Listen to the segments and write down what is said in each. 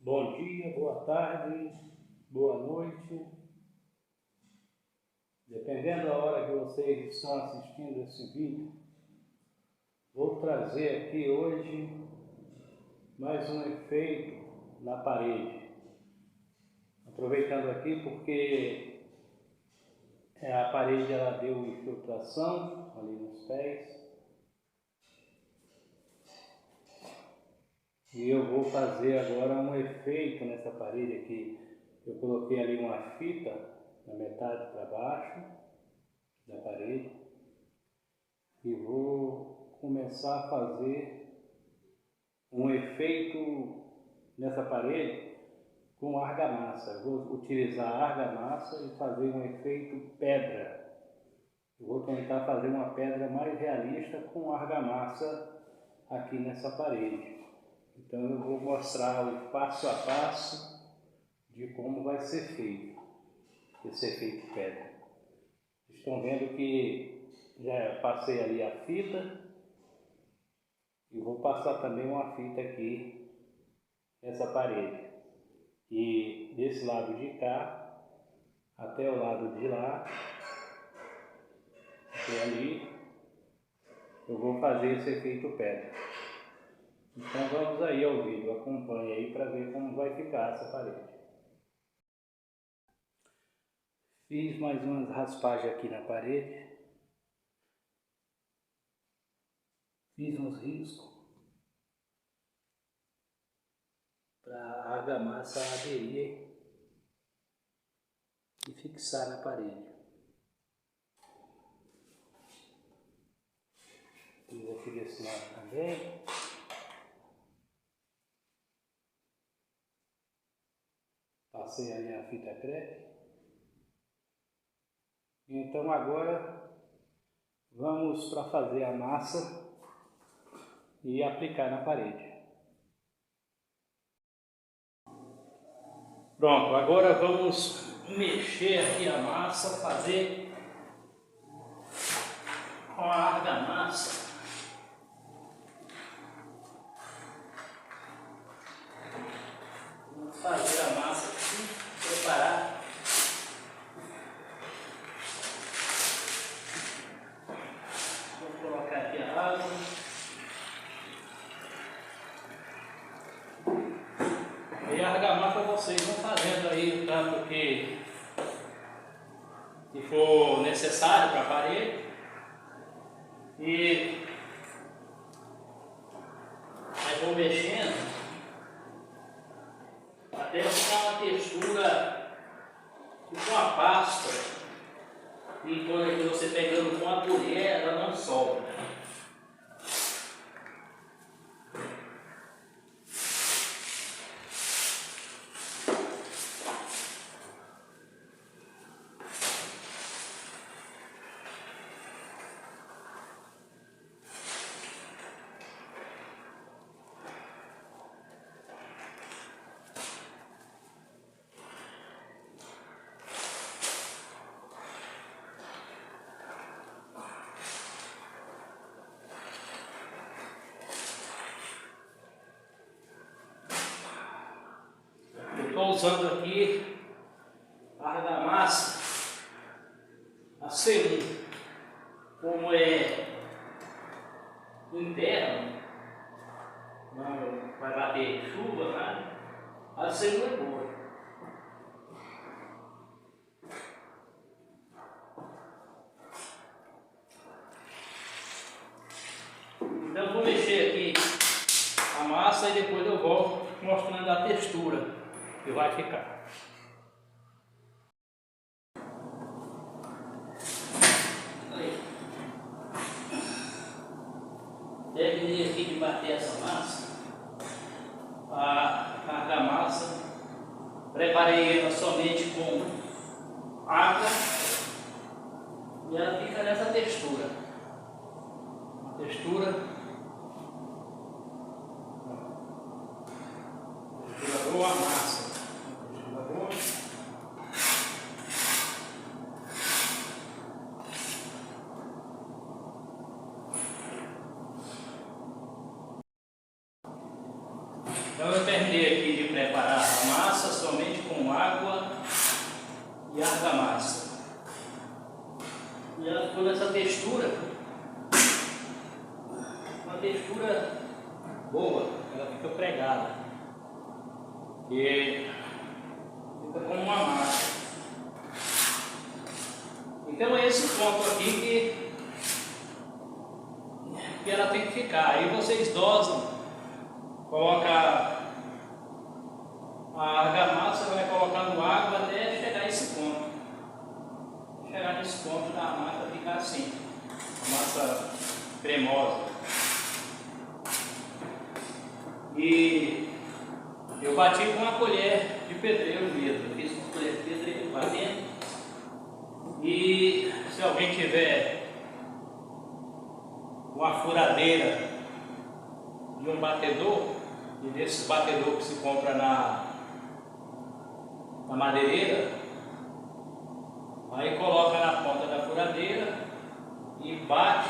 Bom dia, boa tarde, boa noite. Dependendo da hora que vocês estão assistindo esse vídeo, vou trazer aqui hoje mais um efeito na parede. Aproveitando aqui porque a parede ela deu infiltração ali nos pés. E eu vou fazer agora um efeito nessa parede aqui. Eu coloquei ali uma fita na metade para baixo da parede e vou começar a fazer um efeito nessa parede com argamassa. Eu vou utilizar a argamassa e fazer um efeito pedra. Eu vou tentar fazer uma pedra mais realista com argamassa aqui nessa parede. Então eu vou mostrar o passo a passo de como vai ser feito esse efeito pedra. Estão vendo que já passei ali a fita e vou passar também uma fita aqui nessa parede. E desse lado de cá até o lado de lá, até ali, eu vou fazer esse efeito pedra. Então vamos aí ao vídeo, acompanhe aí para ver como vai ficar essa parede. Fiz mais umas raspagens aqui na parede. Fiz uns riscos para a argamassa aderir e fixar na parede. Fiz aqui desse lado também. Passei ali a fita crepe. Então agora vamos para fazer a massa e aplicar na parede. Pronto, agora vamos mexer aqui a massa, fazer com a argamassa. Vamos fazer a massa aqui, preparar. Vou colocar aqui a água. E a argamassa vocês vão fazendo aí o tanto que for necessário para a parede. E aí vou mexendo até ficar uma textura com a pasta. E quando você pegando com a colher, ela não sobra. Estou usando aqui a argamassa a C1, como é inverno, não vai bater chuva, né? A C1 é boa. Então vou mexer aqui a massa e depois eu volto mostrando a textura que vai ficar. Aí. Terminei aqui de bater essa massa, a argamassa. Preparei ela somente com água e ela fica nessa textura. Uma textura boa, massa. Então eu terminei aqui de preparar preparar a massa somente com água e argamassa. E ela ficou nessa textura, uma textura boa, ela fica pregada, e fica como uma massa. Então é esse ponto aqui que ela tem que ficar. Aí vocês dosam, coloca a argamassa, vai colocando água até chegar a esse ponto. Chegar nesse ponto da massa ficar assim, a massa cremosa. E eu bati com uma colher de pedreiro mesmo, eu fiz com colher de pedreiro batendo. E se alguém tiver uma furadeira e um batedor, e desse batedor que se compra na madeireira, aí coloca na ponta da furadeira e bate.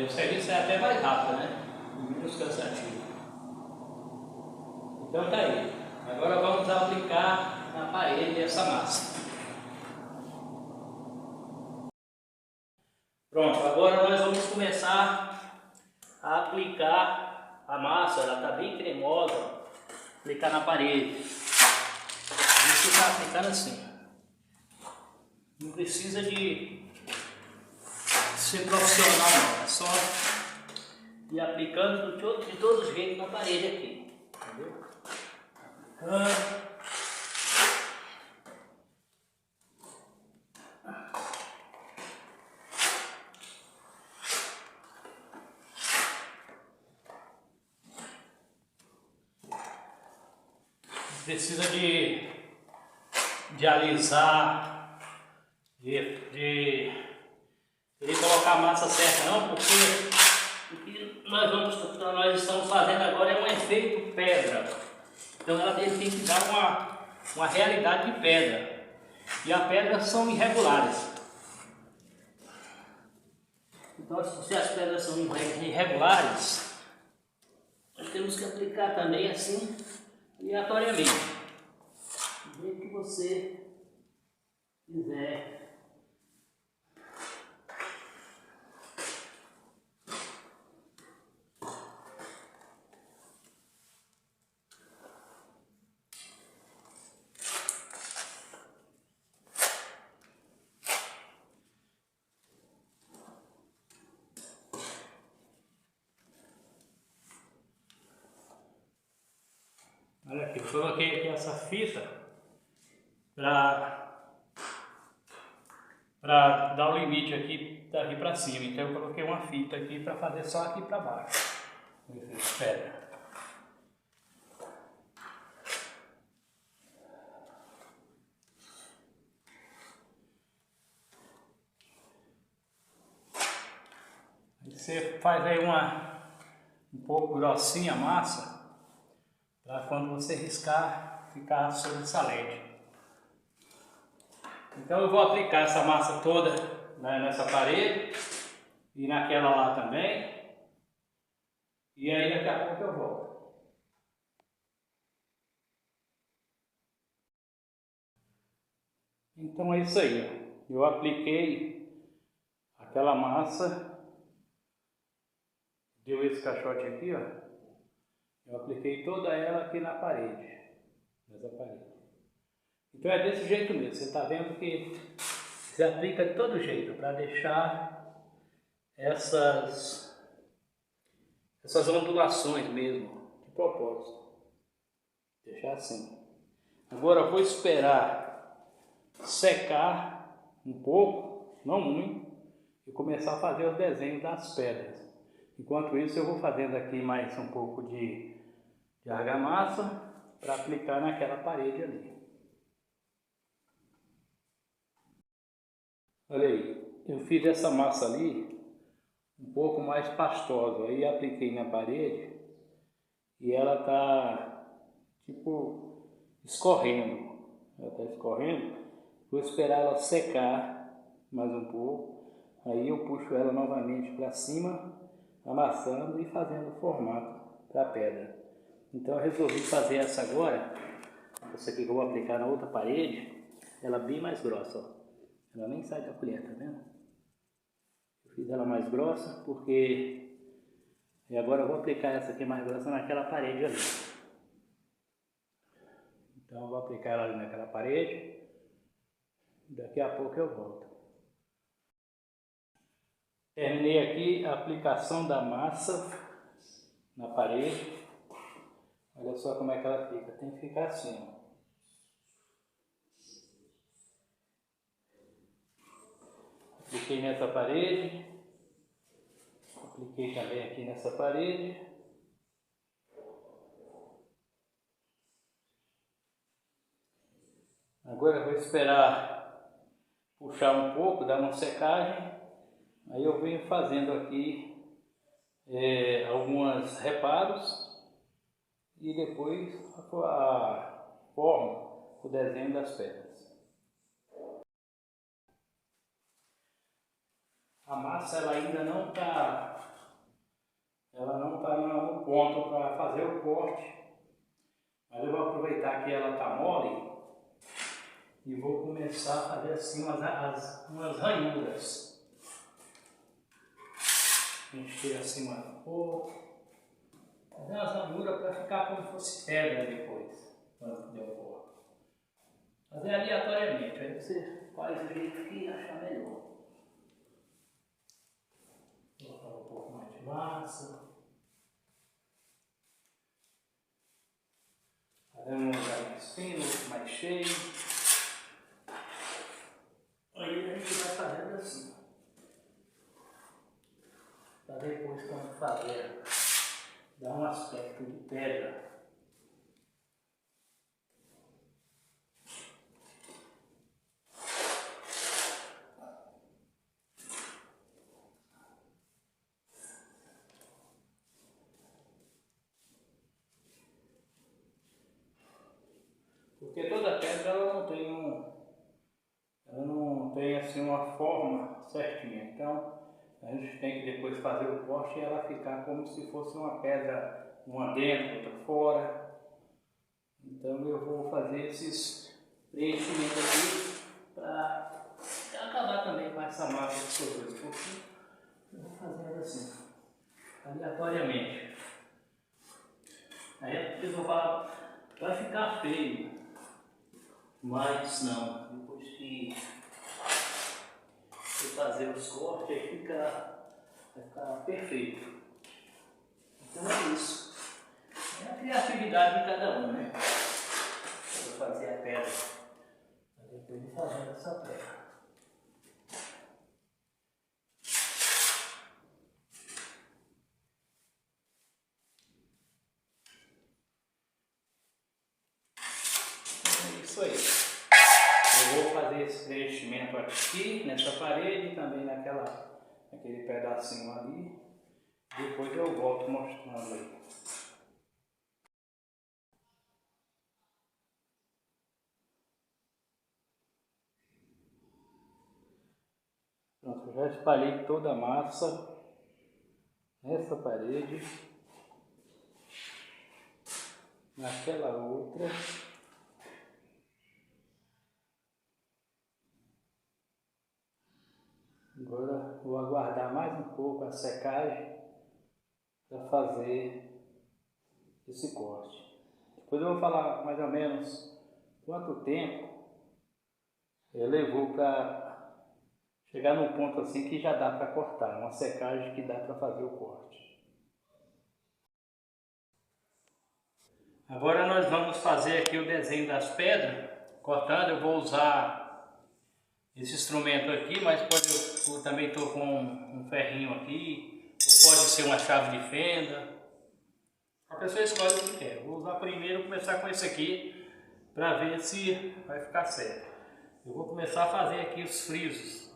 O serviço é até mais rápido, né? E menos cansativo. Então tá aí. Agora vamos aplicar na parede essa massa. Pronto, agora nós vamos começar a aplicar a massa. Ela está bem cremosa. Aplicar na parede. Isso está aplicando assim. Não precisa de ser profissional não, é só ir aplicando de todos os jeitos na parede aqui, entendeu? Precisa de alisar, de colocar a massa certa não, porque o que nós estamos fazendo agora é um efeito pedra. Então ela tem que dar uma realidade de pedra. E as pedras são irregulares. Então se as pedras são irregulares, nós temos que aplicar também assim, aleatoriamente. Do jeito que você quiser. Olha aqui, eu coloquei aqui essa fita para dar o limite aqui daqui para cima. Então eu coloquei uma fita aqui para fazer só aqui para baixo. Espera. Você faz aí um pouco grossinha a massa, para quando você riscar, ficar sobressalente. Então eu vou aplicar essa massa toda, né, nessa parede e naquela lá também. E aí daqui a pouco eu volto. Então é isso aí, ó. Eu apliquei aquela massa. Deu esse caixote aqui, ó. Eu apliquei toda ela aqui na parede, nessa parede. Então é desse jeito mesmo. Você está vendo que se aplica de todo jeito para deixar essas ondulações mesmo, de propósito. Deixar assim. Agora eu vou esperar secar um pouco, não muito, e começar a fazer os desenhos das pedras. Enquanto isso eu vou fazendo aqui mais um pouco de argamassa para aplicar naquela parede ali. Olha aí, eu fiz essa massa ali um pouco mais pastosa, aí apliquei na parede e ela tá tipo escorrendo, ela tá escorrendo. Vou esperar ela secar mais um pouco, aí eu puxo ela novamente para cima, amassando e fazendo o formato para a pedra. Então eu resolvi fazer essa agora, essa aqui que eu vou aplicar na outra parede, ela bem mais grossa, ó. Ela nem sai da colher, tá vendo? Eu fiz ela mais grossa porque... E agora eu vou aplicar essa aqui mais grossa naquela parede ali. Então eu vou aplicar ela ali naquela parede. Daqui a pouco eu volto. Terminei aqui a aplicação da massa na parede. Olha só como é que ela fica. Tem que ficar assim, ó. Apliquei nessa parede. Apliquei também aqui nessa parede. Agora eu vou esperar puxar um pouco, dar uma secagem. Aí eu venho fazendo aqui alguns reparos e depois a forma, o desenho das pedras. A massa ela ainda não está no ponto para fazer o corte, mas eu vou aproveitar que ela está mole e vou começar a fazer assim umas ranhuras. Encher assim mais um pouco, fazer umas ranhuras para ficar como se fosse pedra depois, quando der o corte. Fazer aleatoriamente, aí você faz o jeito que achar melhor. Colocar um pouco mais de massa. Fazer um lugar mais fino, outro mais cheio. Aí a gente vai fazendo assim. Para depois, quando fazer, dar um aspecto de pedra. Porque toda pedra ela não tem assim uma forma certinha. Então a gente tem que depois fazer o corte e ela ficar como se fosse uma pedra, uma dentro, outra fora. Então eu vou fazer esses preenchimentos aqui para acabar também com essa massa de sorvete. Porque eu vou fazendo assim, aleatoriamente. Aí vocês vão falar, vai ficar feio. Mas não, depois que fazer os cortes, aí vai ficar perfeito. Então é isso. É a criatividade de cada um, né? Eu vou fazer a pedra. Depois de fazer essa pedra. É isso aí. Eu vou fazer esse preenchimento aqui, nessa parede, também naquele pedacinho ali. Depois eu volto mostrando aí. Pronto, eu já espalhei toda a massa nessa parede, naquela outra. Agora vou aguardar mais um pouco a secagem para fazer esse corte. Depois eu vou falar mais ou menos quanto tempo levou para chegar num ponto assim que já dá para cortar, uma secagem que dá para fazer o corte. Agora nós vamos fazer aqui o desenho das pedras. Cortando, eu vou usar esse instrumento aqui, mas eu também estou com um ferrinho aqui, ou pode ser uma chave de fenda. A pessoa escolhe o que quer. Vou usar primeiro, começar com esse aqui, para ver se vai ficar certo. Eu vou começar a fazer aqui os frisos.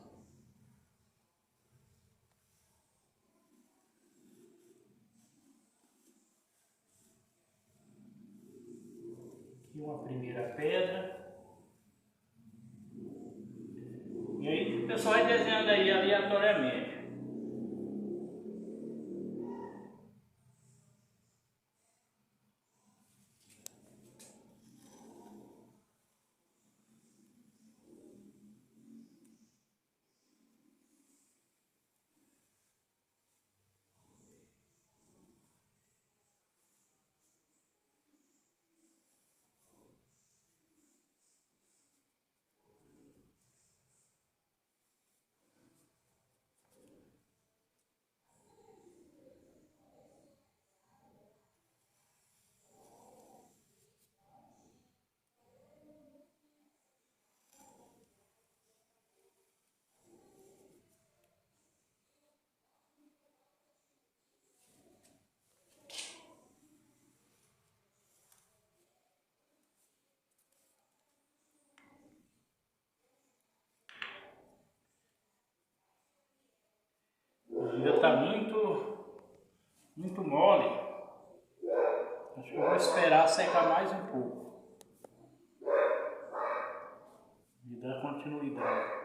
Aqui uma primeira pedra. E aí o pessoal vai desenhando aí aleatoriamente. vou esperar secar mais um pouco e dar continuidade.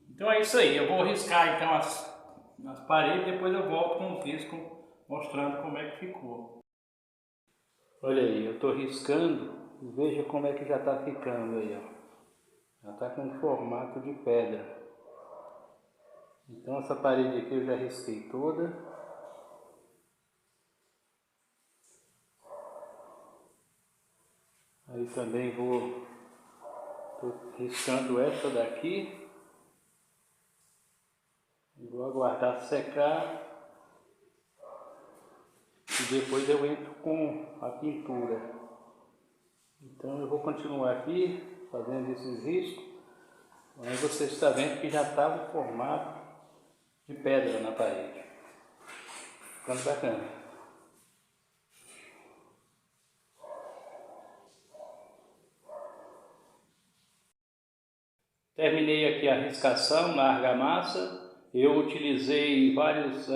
Então é isso aí, eu vou riscar então as paredes, depois eu volto com o risco mostrando como é que ficou. Olha aí, eu estou riscando e veja como é que já está ficando aí, ó. Já está com formato de pedra. Então essa parede aqui eu já risquei toda. Aí também tô riscando essa daqui. Vou aguardar secar e depois eu entro com a pintura. Então eu vou continuar aqui fazendo esses riscos. Aí você está vendo que já está o formato de pedra na parede. Ficando bacana. Terminei aqui a riscação na argamassa. Eu utilizei vários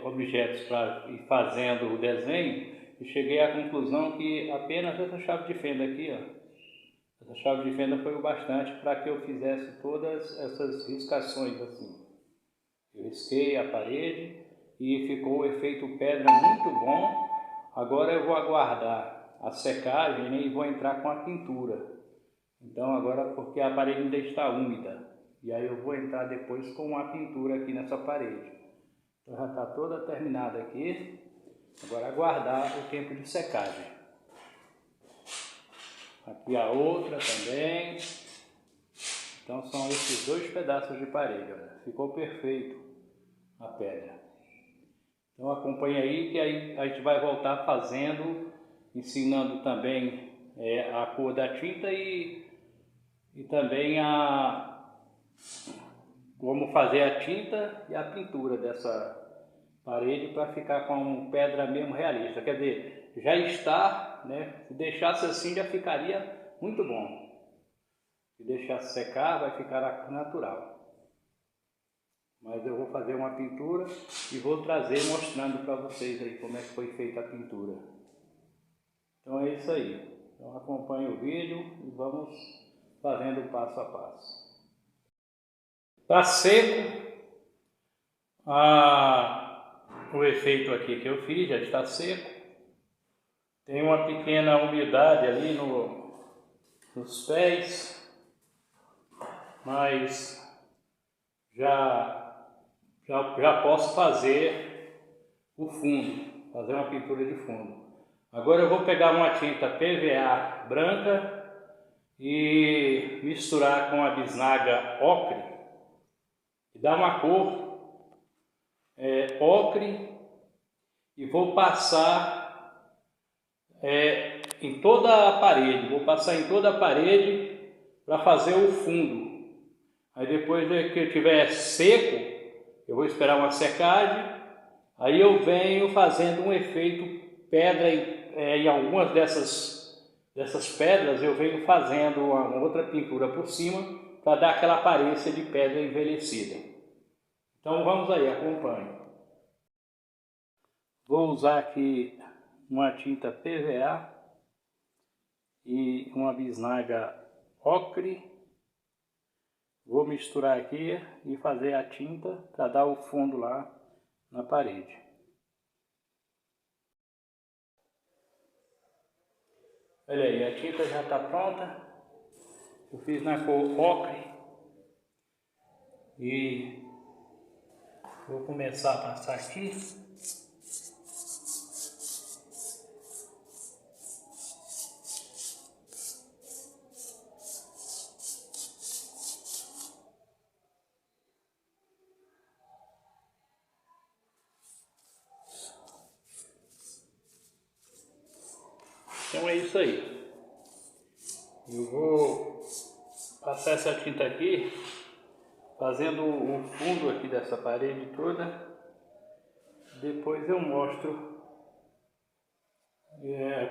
objetos para ir fazendo o desenho e cheguei à conclusão que apenas essa chave de fenda aqui, ó, essa chave de fenda foi o bastante para que eu fizesse todas essas riscações assim. Eu risquei a parede e ficou o efeito pedra muito bom. Agora eu vou aguardar a secagem, né, e vou entrar com a pintura. Então agora, porque a parede ainda está úmida, e aí eu vou entrar depois com a pintura aqui nessa parede. Então já está toda terminada aqui, agora aguardar o tempo de secagem. Aqui a outra também. Então são esses dois pedaços de parede, olha. Ficou perfeito a pedra. Então acompanha aí que aí a gente vai voltar fazendo, ensinando também a cor da tinta e também como fazer a tinta e a pintura dessa parede para ficar com pedra mesmo realista. Quer dizer, já está, né? Se deixasse assim já ficaria muito bom. Se deixasse secar vai ficar natural. Mas eu vou fazer uma pintura e vou trazer mostrando para vocês aí como é que foi feita a pintura. Então é isso aí. Então acompanhe o vídeo e vamos fazendo passo a passo. Está seco o efeito aqui que eu fiz, já está seco. Tem uma pequena umidade ali nos pés, mas já posso fazer o fundo, fazer uma pintura de fundo. Agora eu vou pegar uma tinta PVA branca e misturar com a bisnaga ocre, e dar uma cor ocre, e vou passar em toda a parede, para fazer o fundo. Aí depois que eu tiver seco, eu vou esperar uma secagem, aí eu venho fazendo um efeito pedra em algumas dessas pedras eu venho fazendo uma outra pintura por cima para dar aquela aparência de pedra envelhecida. Então vamos aí, acompanhe. Vou usar aqui uma tinta PVA e uma bisnaga ocre. Vou misturar aqui e fazer a tinta para dar o fundo lá na parede. Olha aí, a tinta já está pronta. Eu fiz na cor ocre e vou começar a passar aqui. Então é isso aí. Eu vou passar essa tinta aqui, fazendo o fundo aqui dessa parede toda. Depois eu mostro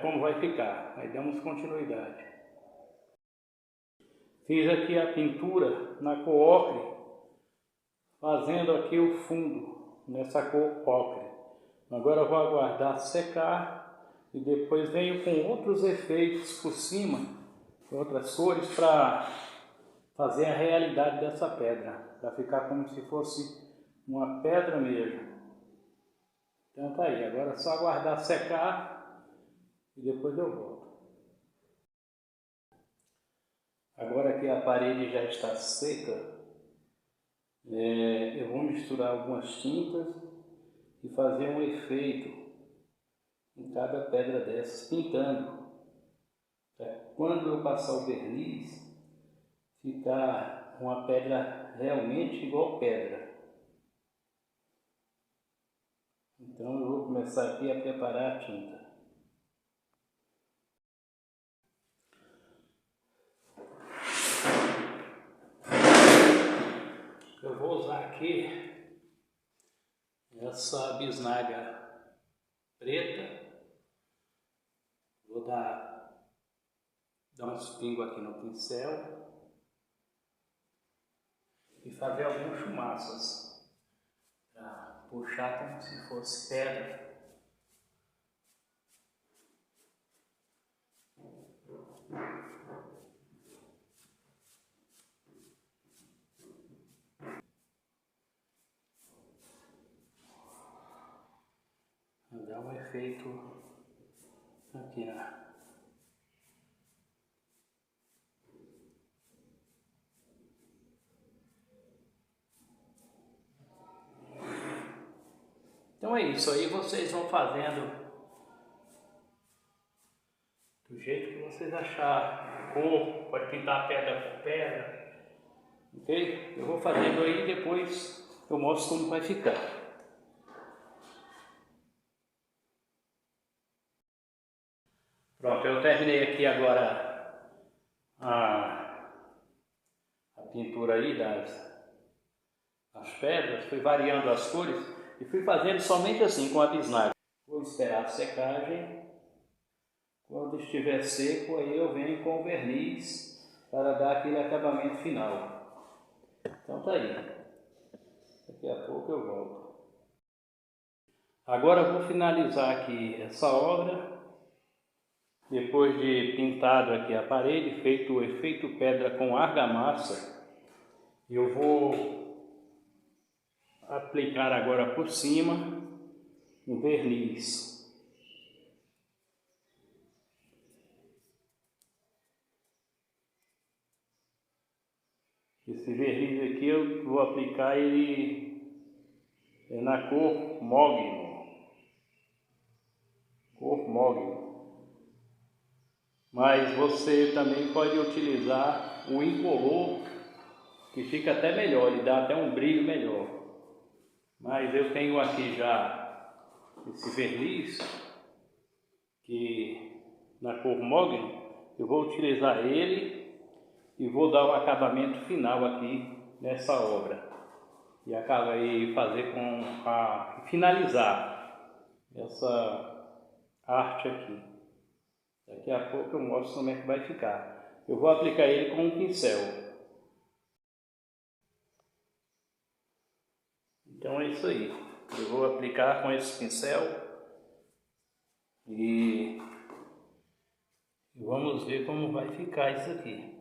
como vai ficar. Aí damos continuidade. Fiz aqui a pintura na cor ocre, fazendo aqui o fundo nessa cor ocre. Agora eu vou aguardar secar e depois venho com outros efeitos por cima, outras cores, para fazer a realidade dessa pedra, para ficar como se fosse uma pedra mesmo. Então tá aí, agora é só aguardar secar e depois eu volto. Agora que a parede já está seca, eu vou misturar algumas tintas e fazer um efeito em cada pedra dessas, pintando. Quando eu passar o verniz, ficar uma pedra realmente igual pedra. Então eu vou começar aqui a preparar a tinta. Eu vou usar aqui essa bisnaga preta. Vou dar uns pingos aqui no pincel e fazer alguns chumaços para puxar como se fosse pedra. Dá um efeito aqui, né? Então é isso aí, vocês vão fazendo do jeito que vocês acharem. Cor, pode pintar pedra por pedra, ok? Eu vou fazendo aí e depois eu mostro como vai ficar. Pronto, eu terminei aqui agora a pintura aí das pedras, fui variando as cores e fui fazendo somente assim com a bisnaga. Vou esperar a secagem. Quando estiver seco, aí eu venho com o verniz para dar aquele acabamento final. Então tá aí. Daqui a pouco eu volto. Agora eu vou finalizar aqui essa obra. Depois de pintado aqui a parede, feito o efeito pedra com argamassa, eu vou aplicar agora por cima um verniz. Esse verniz aqui eu vou aplicar ele na cor mogno. Mas você também pode utilizar o incolor, que fica até melhor, ele dá até um brilho melhor. Mas eu tenho aqui já esse verniz, que na cor mogno, eu vou utilizar ele e vou dar o acabamento final aqui nessa obra. E fazer finalizar essa arte aqui. Daqui a pouco eu mostro como é que vai ficar. Eu vou aplicar ele com um pincel. Então é isso aí. Eu vou aplicar com esse pincel e vamos ver como vai ficar isso aqui.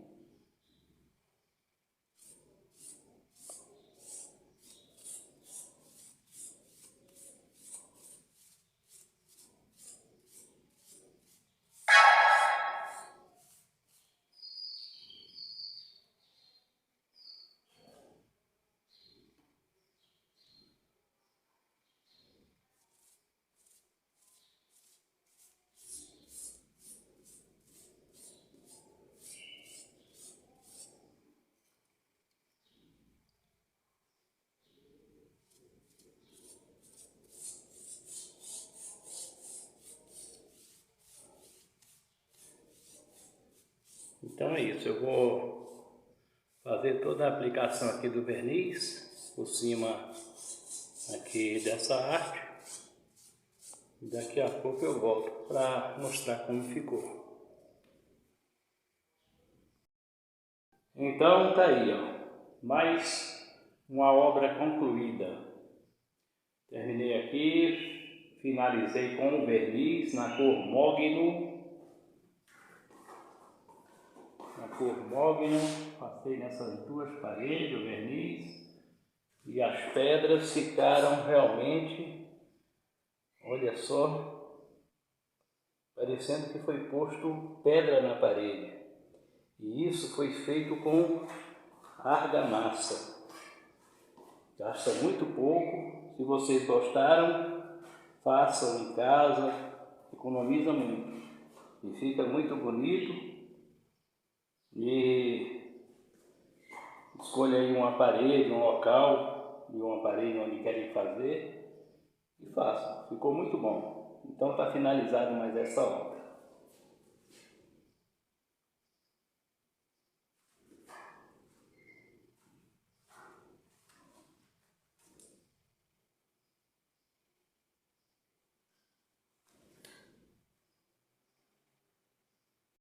Então é isso, eu vou fazer toda a aplicação aqui do verniz por cima aqui dessa arte. Daqui a pouco eu volto para mostrar como ficou. Então tá aí, ó, mais uma obra concluída. Terminei aqui, finalizei com o verniz na cor mogno. Passei nessas duas paredes o verniz e as pedras ficaram realmente, olha só, parecendo que foi posto pedra na parede. E isso foi feito com argamassa. Gasta muito pouco. Se vocês gostaram, façam em casa, economiza muito e fica muito bonito. E escolha aí uma parede, um local e uma parede onde querem fazer e façam. Ficou muito bom. Então está finalizado mais essa obra.